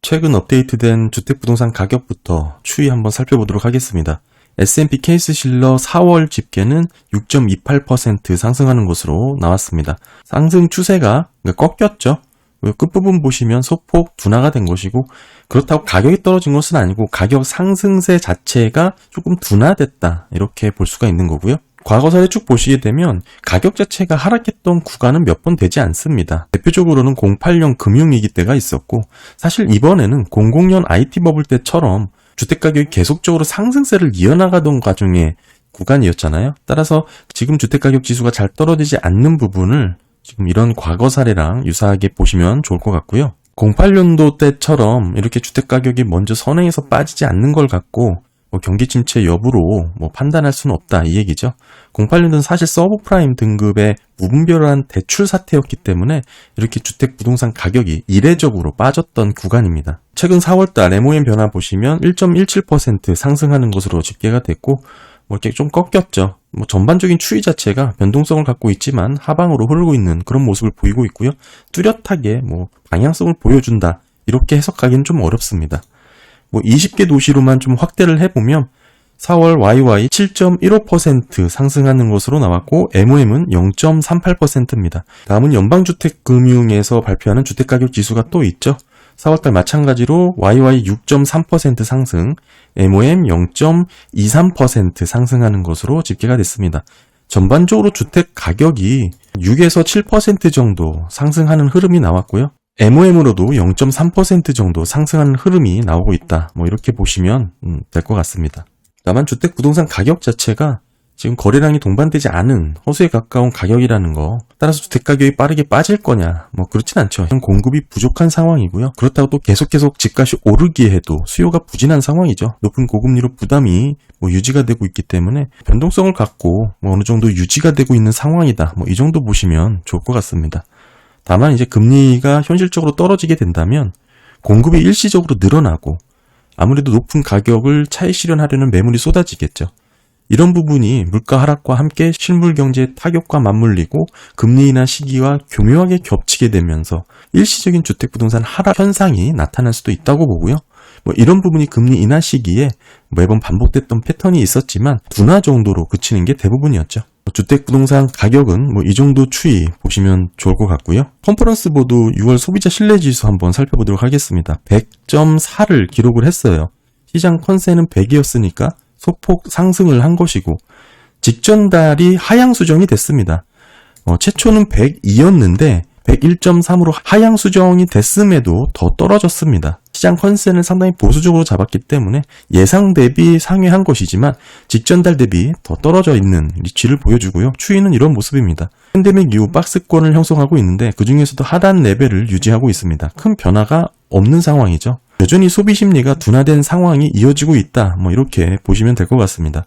최근 업데이트된 주택부동산 가격부터 추이 한번 살펴보도록 하겠습니다. S&P 케이스실러 4월 집계는 6.28% 상승하는 것으로 나왔습니다. 상승 추세가 꺾였죠. 끝부분 보시면 소폭 둔화가 된 것이고, 그렇다고 가격이 떨어진 것은 아니고 가격 상승세 자체가 조금 둔화됐다, 이렇게 볼 수가 있는 거고요. 과거사를 쭉 보시게 되면 가격 자체가 하락했던 구간은 몇 번 되지 않습니다. 대표적으로는 08년 금융위기 때가 있었고, 사실 이번에는 00년 IT 버블 때처럼 주택가격이 계속적으로 상승세를 이어나가던 과정의 구간이었잖아요. 따라서 지금 주택가격 지수가 잘 떨어지지 않는 부분을 지금 이런 과거 사례랑 유사하게 보시면 좋을 것 같고요. 08년도 때처럼 이렇게 주택가격이 먼저 선행해서 빠지지 않는 걸 갖고 경기 침체 여부로 판단할 수는 없다, 이 얘기죠. 08년도는 사실 서브프라임 등급의 무분별한 대출 사태였기 때문에 이렇게 주택 부동산 가격이 이례적으로 빠졌던 구간입니다. 최근 4월달 MOM 변화 보시면 1.17% 상승하는 것으로 집계가 됐고, 이렇게 좀 꺾였죠. 전반적인 추이 자체가 변동성을 갖고 있지만 하방으로 흐르고 있는 그런 모습을 보이고 있고요. 뚜렷하게 방향성을 보여준다, 이렇게 해석하기는 좀 어렵습니다. 20개 도시로만 좀 확대를 해보면 4월 YY 7.15% 상승하는 것으로 나왔고, MOM은 0.38%입니다. 다음은 연방주택금융에서 발표하는 주택가격 지수가 또 있죠. 4월달 마찬가지로 YY 6.3% 상승, MOM 0.23% 상승하는 것으로 집계가 됐습니다. 전반적으로 주택 가격이 6에서 7% 정도 상승하는 흐름이 나왔고요. MOM으로도 0.3% 정도 상승하는 흐름이 나오고 있다, 이렇게 보시면 될 것 같습니다. 다만 주택 부동산 가격 자체가 지금 거래량이 동반되지 않은 허수에 가까운 가격이라는 거, 따라서 주택 가격이 빠르게 빠질 거냐, 그렇진 않죠. 공급이 부족한 상황이고요. 그렇다고 또 계속 집값이 오르기에 해도 수요가 부진한 상황이죠. 높은 고금리로 부담이 유지가 되고 있기 때문에 변동성을 갖고 어느 정도 유지가 되고 있는 상황이다, 이 정도 보시면 좋을 것 같습니다. 다만 이제 금리가 현실적으로 떨어지게 된다면 공급이 일시적으로 늘어나고, 아무래도 높은 가격을 차익 실현하려는 매물이 쏟아지겠죠. 이런 부분이 물가 하락과 함께 실물 경제의 타격과 맞물리고 금리 인하 시기와 교묘하게 겹치게 되면서 일시적인 주택 부동산 하락 현상이 나타날 수도 있다고 보고요. 이런 부분이 금리 인하 시기에 매번 반복됐던 패턴이 있었지만 둔화 정도로 그치는 게 대부분이었죠. 주택 부동산 가격은 이 정도 추이 보시면 좋을 것 같고요. 컨퍼런스 보드 6월 소비자 신뢰지수 한번 살펴보도록 하겠습니다. 100.4를 기록을 했어요. 시장 컨센은 100이었으니까 소폭 상승을 한 것이고, 직전 달이 하향 수정이 됐습니다. 최초는 102였는데 101.3으로 하향 수정이 됐음에도 더 떨어졌습니다. 시장 컨센을 상당히 보수적으로 잡았기 때문에 예상 대비 상회한 것이지만 직전 달 대비 더 떨어져 있는 위치를 보여주고요. 추이는 이런 모습입니다. 팬데믹 이후 박스권을 형성하고 있는데 그 중에서도 하단 레벨을 유지하고 있습니다. 큰 변화가 없는 상황이죠. 여전히 소비 심리가 둔화된 상황이 이어지고 있다, 이렇게 보시면 될 것 같습니다.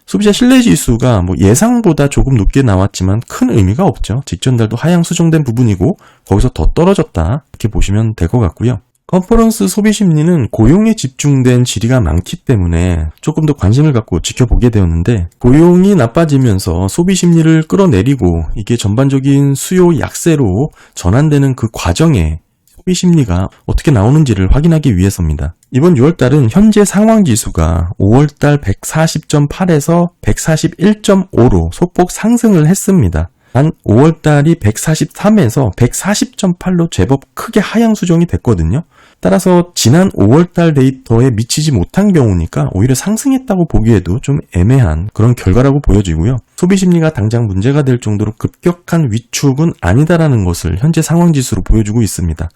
소비자 신뢰지수가 예상보다 조금 높게 나왔지만 큰 의미가 없죠. 직전 달도 하향 수정된 부분이고 거기서 더 떨어졌다, 이렇게 보시면 될 것 같고요. 컨퍼런스 소비 심리는 고용에 집중된 질의가 많기 때문에 조금 더 관심을 갖고 지켜보게 되었는데, 고용이 나빠지면서 소비 심리를 끌어내리고 이게 전반적인 수요 약세로 전환되는 그 과정에 소비 심리가 어떻게 나오는지를 확인하기 위해서입니다. 이번 6월달은 현재 상황지수가 5월달 140.8에서 141.5로 소폭 상승을 했습니다. 단 5월달이 143에서 140.8로 제법 크게 하향 수정이 됐거든요. 따라서 지난 5월달 데이터에 미치지 못한 경우니까 오히려 상승했다고 보기에도 좀 애매한 그런 결과라고 보여지고요. 소비심리가 당장 문제가 될 정도로 급격한 위축은 아니다라는 것을 현재 상황지수로 보여주고 있습니다.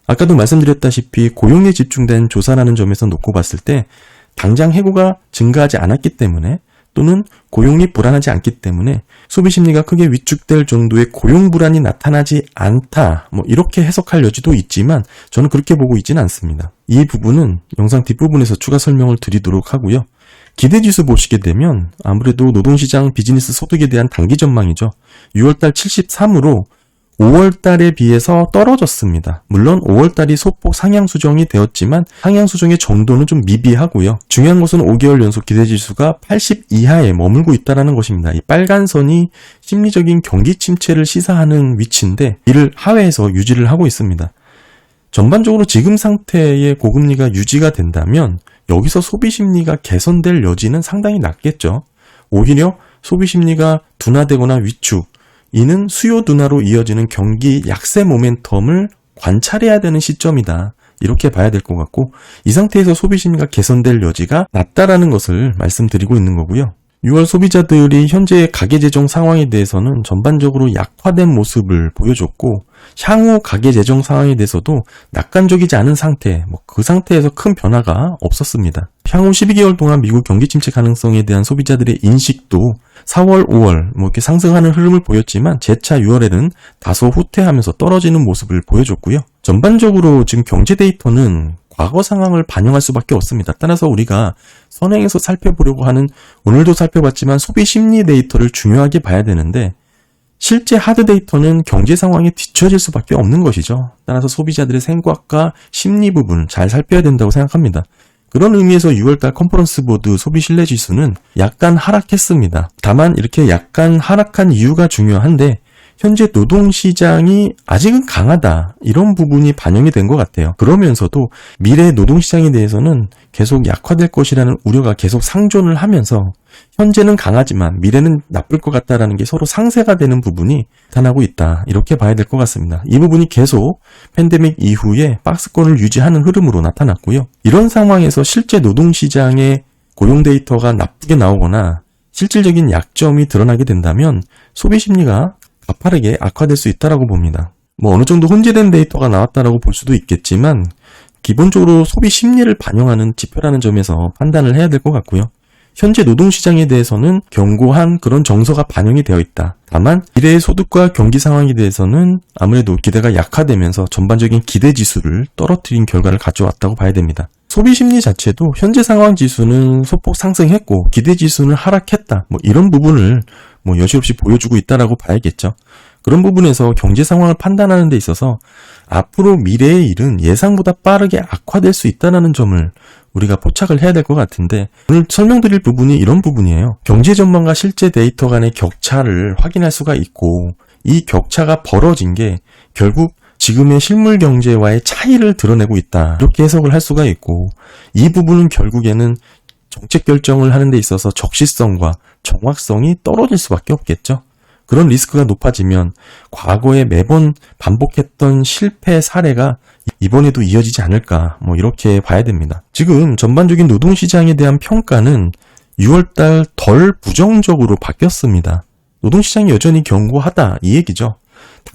아까도 말씀드렸다시피 고용에 집중된 조사라는 점에서 놓고 봤을 때 당장 해고가 증가하지 않았기 때문에, 또는 고용이 불안하지 않기 때문에 소비심리가 크게 위축될 정도의 고용 불안이 나타나지 않다, 이렇게 해석할 여지도 있지만 저는 그렇게 보고 있지는 않습니다. 이 부분은 영상 뒷부분에서 추가 설명을 드리도록 하고요. 기대지수 보시게 되면 아무래도 노동시장 비즈니스 소득에 대한 단기 전망이죠. 6월달 73으로 5월달에 비해서 떨어졌습니다. 물론 5월달이 소폭 상향 수정이 되었지만 상향 수정의 정도는 좀 미비하고요. 중요한 것은 5개월 연속 기대지수가 80 이하에 머물고 있다는 것입니다. 이 빨간 선이 심리적인 경기 침체를 시사하는 위치인데 이를 하회해서 유지를 하고 있습니다. 전반적으로 지금 상태의 고금리가 유지가 된다면 여기서 소비 심리가 개선될 여지는 상당히 낮겠죠. 오히려 소비 심리가 둔화되거나 위축, 이는 수요 둔화로 이어지는 경기 약세 모멘텀을 관찰해야 되는 시점이다. 이렇게 봐야 될 것 같고, 이 상태에서 소비 심리가 개선될 여지가 낮다라는 것을 말씀드리고 있는 거고요. 6월 소비자들이 현재의 가계재정 상황에 대해서는 전반적으로 약화된 모습을 보여줬고, 향후 가계재정 상황에 대해서도 낙관적이지 않은 상태, 그 상태에서 큰 변화가 없었습니다. 향후 12개월 동안 미국 경기 침체 가능성에 대한 소비자들의 인식도 4월, 5월 이렇게 상승하는 흐름을 보였지만 재차 6월에는 다소 후퇴하면서 떨어지는 모습을 보여줬고요. 전반적으로 지금 경제 데이터는 과거 상황을 반영할 수밖에 없습니다. 따라서 우리가 선행해서 살펴보려고 하는, 오늘도 살펴봤지만 소비 심리 데이터를 중요하게 봐야 되는데, 실제 하드 데이터는 경제 상황에 뒤처질 수밖에 없는 것이죠. 따라서 소비자들의 생각과 심리 부분 잘 살펴야 된다고 생각합니다. 그런 의미에서 6월달 컨퍼런스 보드 소비 신뢰 지수는 약간 하락했습니다. 다만 이렇게 약간 하락한 이유가 중요한데, 현재 노동시장이 아직은 강하다, 이런 부분이 반영이 된 것 같아요. 그러면서도 미래 노동시장에 대해서는 계속 약화될 것이라는 우려가 계속 상존을 하면서 현재는 강하지만 미래는 나쁠 것 같다라는 게 서로 상쇄가 되는 부분이 나타나고 있다, 이렇게 봐야 될 것 같습니다. 이 부분이 계속 팬데믹 이후에 박스권을 유지하는 흐름으로 나타났고요. 이런 상황에서 실제 노동시장의 고용 데이터가 나쁘게 나오거나 실질적인 약점이 드러나게 된다면 소비 심리가 가파르게 악화될 수 있다라고 봅니다. 어느 정도 혼재된 데이터가 나왔다라고 볼 수도 있겠지만 기본적으로 소비 심리를 반영하는 지표라는 점에서 판단을 해야 될 것 같고요. 현재 노동시장에 대해서는 견고한 그런 정서가 반영이 되어 있다. 다만 미래의 소득과 경기 상황에 대해서는 아무래도 기대가 약화되면서 전반적인 기대 지수를 떨어뜨린 결과를 가져왔다고 봐야 됩니다. 소비 심리 자체도 현재 상황 지수는 소폭 상승했고 기대 지수는 하락했다, 이런 부분을 여지없이 보여주고 있다라고 봐야겠죠. 그런 부분에서 경제 상황을 판단하는 데 있어서 앞으로 미래의 일은 예상보다 빠르게 악화될 수 있다는 점을 우리가 포착을 해야 될 것 같은데, 오늘 설명드릴 부분이 이런 부분이에요. 경제 전망과 실제 데이터 간의 격차를 확인할 수가 있고, 이 격차가 벌어진 게 결국 지금의 실물 경제와의 차이를 드러내고 있다, 이렇게 해석을 할 수가 있고, 이 부분은 결국에는 정책 결정을 하는 데 있어서 적시성과 정확성이 떨어질 수밖에 없겠죠. 그런 리스크가 높아지면 과거에 매번 반복했던 실패 사례가 이번에도 이어지지 않을까, 이렇게 봐야 됩니다. 지금 전반적인 노동시장에 대한 평가는 6월달 덜 부정적으로 바뀌었습니다. 노동시장이 여전히 견고하다, 이 얘기죠.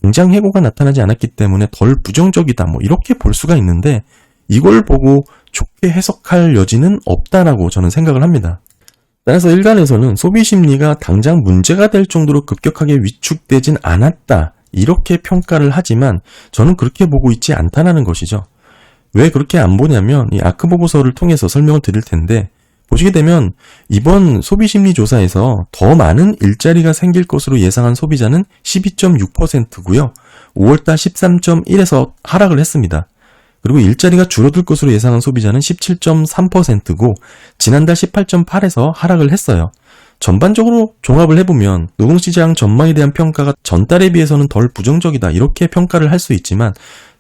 당장 해고가 나타나지 않았기 때문에 덜 부정적이다, 이렇게 볼 수가 있는데, 이걸 보고 좋게 해석할 여지는 없다라고 저는 생각을 합니다. 따라서 일간에서는 소비 심리가 당장 문제가 될 정도로 급격하게 위축되진 않았다, 이렇게 평가를 하지만 저는 그렇게 보고 있지 않다는 것이죠. 왜 그렇게 안 보냐면 이 아크 보고서를 통해서 설명을 드릴 텐데, 보시게 되면 이번 소비 심리 조사에서 더 많은 일자리가 생길 것으로 예상한 소비자는 12.6%고요. 5월달 13.1에서 하락을 했습니다. 그리고 일자리가 줄어들 것으로 예상한 소비자는 17.3%고 지난달 18.8에서 하락을 했어요. 전반적으로 종합을 해보면 노동시장 전망에 대한 평가가 전달에 비해서는 덜 부정적이다, 이렇게 평가를 할 수 있지만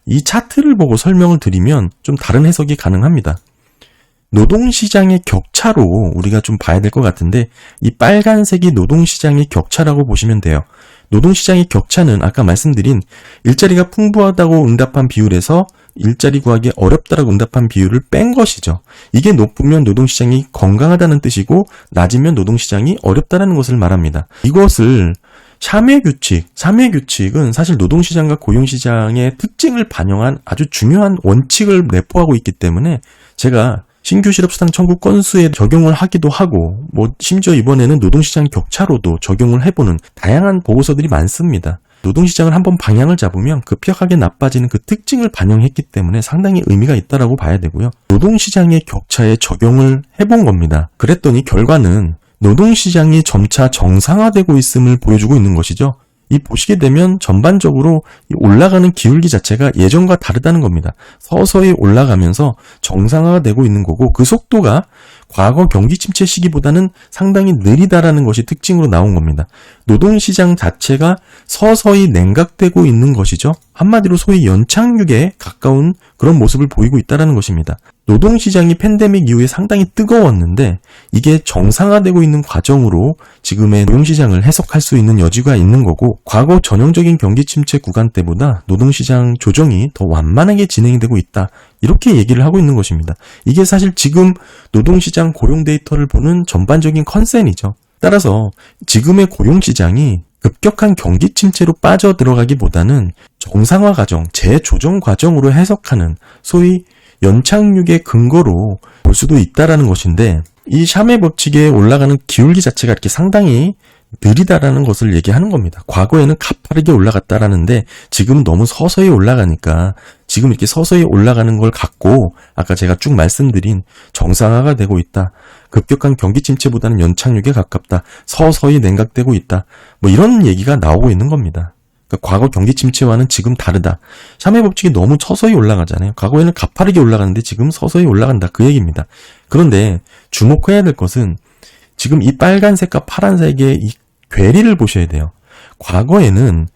이 차트를 보고 설명을 드리면 좀 다른 해석이 가능합니다. 노동시장의 격차로 우리가 좀 봐야 될 것 같은데, 이 빨간색이 노동시장의 격차라고 보시면 돼요. 노동시장의 격차는 아까 말씀드린 일자리가 풍부하다고 응답한 비율에서 일자리 구하기 어렵다라고 응답한 비율을 뺀 것이죠. 이게 높으면 노동시장이 건강하다는 뜻이고 낮으면 노동시장이 어렵다는 것을 말합니다. 이것을 샤메 규칙은 사실 노동시장과 고용시장의 특징을 반영한 아주 중요한 원칙을 내포하고 있기 때문에 제가 신규 실업수당 청구 건수에 적용을 하기도 하고, 심지어 이번에는 노동시장 격차로도 적용을 해보는 다양한 보고서들이 많습니다. 노동시장을 한번 방향을 잡으면 급격하게 나빠지는 그 특징을 반영했기 때문에 상당히 의미가 있다라고 봐야 되고요. 노동시장의 격차에 적용을 해본 겁니다. 그랬더니 결과는 노동시장이 점차 정상화되고 있음을 보여주고 있는 것이죠. 이 보시게 되면 전반적으로 이 올라가는 기울기 자체가 예전과 다르다는 겁니다. 서서히 올라가면서 정상화가 되고 있는 거고 그 속도가 과거 경기 침체 시기보다는 상당히 느리다라는 것이 특징으로 나온 겁니다. 노동시장 자체가 서서히 냉각되고 있는 것이죠. 한마디로 소위 연착륙에 가까운 그런 모습을 보이고 있다는 것입니다. 노동시장이 팬데믹 이후에 상당히 뜨거웠는데 이게 정상화되고 있는 과정으로 지금의 노동시장을 해석할 수 있는 여지가 있는 거고 과거 전형적인 경기 침체 구간 때보다 노동시장 조정이 더 완만하게 진행이 되고 있다. 이렇게 얘기를 하고 있는 것입니다. 이게 사실 지금 노동시장 고용 데이터를 보는 전반적인 컨센이죠. 따라서 지금의 고용시장이 급격한 경기 침체로 빠져들어가기보다는 정상화 과정, 재조정 과정으로 해석하는 소위 연착륙의 근거로 볼 수도 있다라는 것인데 이 샴의 법칙에 올라가는 기울기 자체가 이렇게 상당히 느리다라는 것을 얘기하는 겁니다. 과거에는 가파르게 올라갔다라는데 지금 너무 서서히 올라가니까 지금 이렇게 서서히 올라가는 걸 갖고 아까 제가 쭉 말씀드린 정상화가 되고 있다. 급격한 경기 침체보다는 연착륙에 가깝다. 서서히 냉각되고 있다. 뭐 이런 얘기가 나오고 있는 겁니다. 그러니까 과거 경기 침체와는 지금 다르다. 샴의 법칙이 너무 서서히 올라가잖아요. 과거에는 가파르게 올라가는데 지금 서서히 올라간다. 그 얘기입니다. 그런데 주목해야 될 것은 지금 이 빨간색과 파란색의 이 괴리를 보셔야 돼요. 과거에는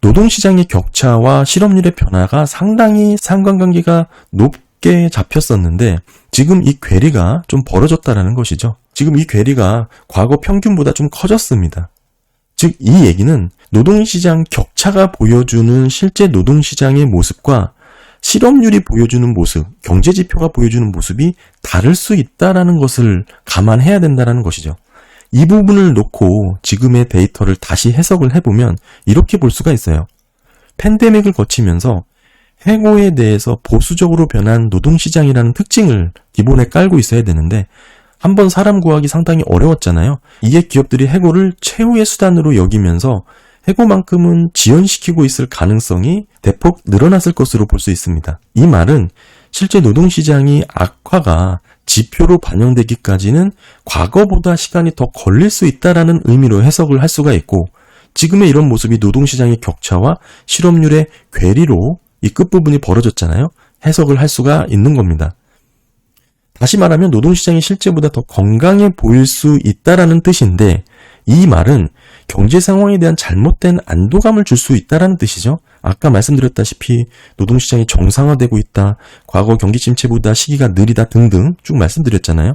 노동시장의 격차와 실업률의 변화가 상당히 상관관계가 높게 잡혔었는데 지금 이 괴리가 좀 벌어졌다는 것이죠. 지금 이 괴리가 과거 평균보다 좀 커졌습니다. 즉 이 얘기는 노동시장 격차가 보여주는 실제 노동시장의 모습과 실업률이 보여주는 모습, 경제지표가 보여주는 모습이 다를 수 있다는 것을 감안해야 된다는 것이죠. 이 부분을 놓고 지금의 데이터를 다시 해석을 해보면 이렇게 볼 수가 있어요. 팬데믹을 거치면서 해고에 대해서 보수적으로 변한 노동시장이라는 특징을 기본에 깔고 있어야 되는데 한번 사람 구하기 상당히 어려웠잖아요. 이게 기업들이 해고를 최후의 수단으로 여기면서 해고만큼은 지연시키고 있을 가능성이 대폭 늘어났을 것으로 볼 수 있습니다. 이 말은 실제 노동시장이 악화가 지표로 반영되기까지는 과거보다 시간이 더 걸릴 수 있다라는 의미로 해석을 할 수가 있고 지금의 이런 모습이 노동시장의 격차와 실업률의 괴리로 이 끝부분이 벌어졌잖아요. 해석을 할 수가 있는 겁니다. 다시 말하면 노동시장이 실제보다 더 건강해 보일 수 있다라는 뜻인데 이 말은 경제 상황에 대한 잘못된 안도감을 줄 수 있다라는 뜻이죠. 아까 말씀드렸다시피 노동시장이 정상화되고 있다. 과거 경기 침체보다 시기가 느리다 등등 쭉 말씀드렸잖아요.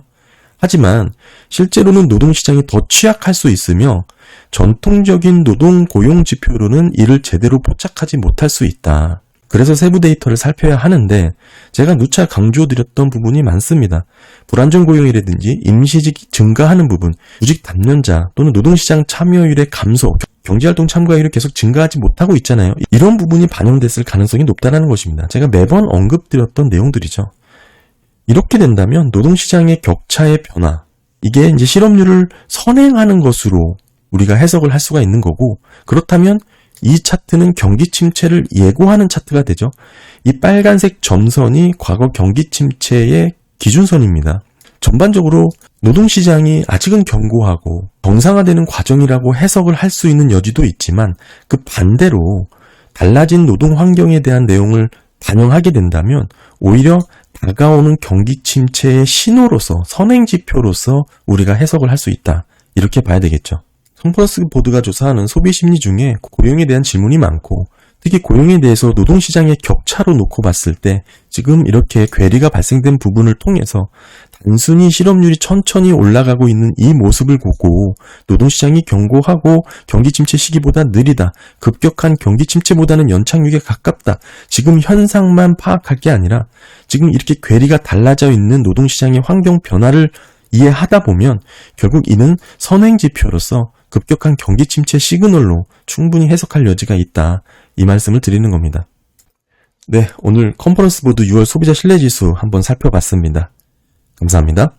하지만 실제로는 노동시장이 더 취약할 수 있으며 전통적인 노동 고용 지표로는 이를 제대로 포착하지 못할 수 있다. 그래서 세부 데이터를 살펴야 하는데 제가 누차 강조드렸던 부분이 많습니다. 불안정 고용이라든지 임시직 증가하는 부분, 구직 단년자 또는 노동시장 참여율의 감소, 경제활동 참가율이 계속 증가하지 못하고 있잖아요. 이런 부분이 반영됐을 가능성이 높다는 것입니다. 제가 매번 언급드렸던 내용들이죠. 이렇게 된다면 노동시장의 격차의 변화, 이게 이제 실업률을 선행하는 것으로 우리가 해석을 할 수가 있는 거고 그렇다면 이 차트는 경기 침체를 예고하는 차트가 되죠. 이 빨간색 점선이 과거 경기 침체의 기준선입니다. 전반적으로 노동시장이 아직은 견고하고 정상화되는 과정이라고 해석을 할 수 있는 여지도 있지만 그 반대로 달라진 노동 환경에 대한 내용을 반영하게 된다면 오히려 다가오는 경기 침체의 신호로서 선행지표로서 우리가 해석을 할 수 있다. 이렇게 봐야 되겠죠. 컴퍼러스 보드가 조사하는 소비 심리 중에 고용에 대한 질문이 많고 특히 고용에 대해서 노동시장의 격차로 놓고 봤을 때 지금 이렇게 괴리가 발생된 부분을 통해서 단순히 실업률이 천천히 올라가고 있는 이 모습을 보고 노동시장이 견고하고 경기 침체 시기보다 느리다, 급격한 경기 침체보다는 연착륙에 가깝다, 지금 현상만 파악할 게 아니라 지금 이렇게 괴리가 달라져 있는 노동시장의 환경 변화를 이해하다 보면 결국 이는 선행지표로서 급격한 경기 침체 시그널로 충분히 해석할 여지가 있다. 이 말씀을 드리는 겁니다. 네, 오늘 컨퍼런스 보드 6월 소비자 신뢰지수 한번 살펴봤습니다. 감사합니다.